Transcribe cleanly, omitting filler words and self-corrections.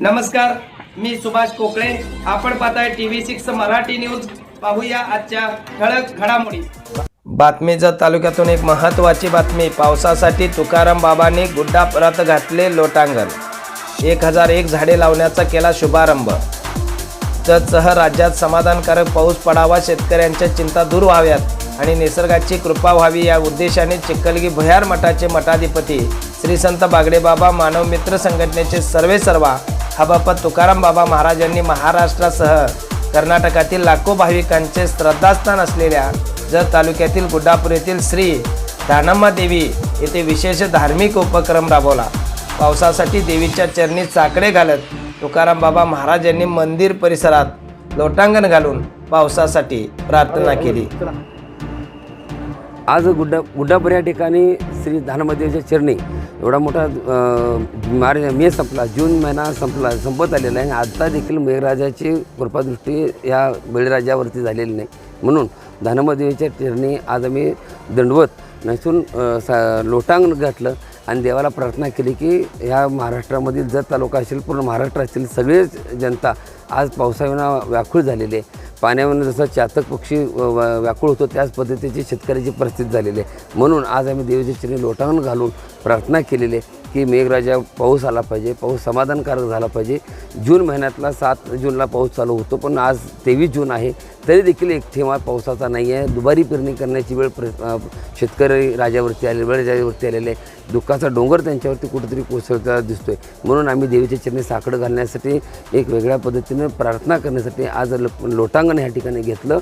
नमस्कार, मी सुभाष कोकळे. आपण पाहताय TV6 मराठी न्यूज. पाहूया आजच्या ठळक घडामोडी. बातमी जत तालुक्यातून एक महत्त्वाची बातमी. पावसासाठी तुकाराम बाबांनी गुड्डा परत घातले लोटांगण. 1001 झाडे लावण्याचा केला शुभारंभ. जतसह राज्यात समाधानकारक पाऊस पडावा, शेतकऱ्यांच्या चिंता दूर व्हाव्यात आणि निसर्गाची कृपा व्हावी या उद्देशाने चिखलगी भुयार मठाचे मठाधिपती श्री संत बागडे बाबा मानव मित्र संघटनेचे सर्वेसर्वा हबापत तुकाराम बाबा महाराजांनी महाराष्ट्रासह कर्नाटकातील लाखो भाविकांचे श्रद्धास्थान असलेल्या जत तालुक्यातील गुड्डापूर येथील श्री दानम्मा देवी येथे विशेष धार्मिक उपक्रम राबवला. पावसासाठी देवीच्या चरणी चाकडे घालत तुकाराम बाबा महाराजांनी मंदिर परिसरात लोटांगण घालून पावसासाठी प्रार्थना केली. आज गुड्डापूर या ठिकाणी श्री दानम्मादेवीच्या चरणी एवढा मोठा मे संपला, जून महिना संपत आलेला आहे. आता देखील मेघराजाची कृपादृष्टी या बळीराजावरती झालेली नाही. म्हणून दानम्मादेवीच्या चरणी आज आम्ही दंडवत नसून लोटांगण घातलं आणि देवाला प्रार्थना केली की ह्या महाराष्ट्रामधील जत तालुका असेल, पूर्ण महाराष्ट्रातील सगळेच जनता आज पावसाविना व्याकुळ झालेली आहे. पाण्यावरून जसं चातक पक्षी व्याकुळ होतो त्याच पद्धतीची शेतकऱ्याची परिस्थिती झालेली आहे. म्हणून आज आम्ही देवीच्या चरणी लोटांगण घालून प्रार्थना केलेली आहे की मेघराजा पाऊस आला पाहिजे, पाऊस समाधानकारक झाला पाहिजे. जून महिन्यातला 7 जूनला पाऊस चालू होतो, पण आज 23 जून आहे तरी देखील एक थेंबा पावसाचा नाही आहे. दुबारी पेरणी करण्याची वेळ शेतकरी राजावरती आले, बळीराजावरती आलेले आहे. दुःखाचा डोंगर त्यांच्यावरती कुठेतरी कोसळता दिसतोय. म्हणून आम्ही देवीच्या चरणी साकडं घालण्यासाठी एक वेगळ्या पद्धतीने प्रार्थना करण्यासाठी आज लोटांगण या ठिकाणी घेतलं.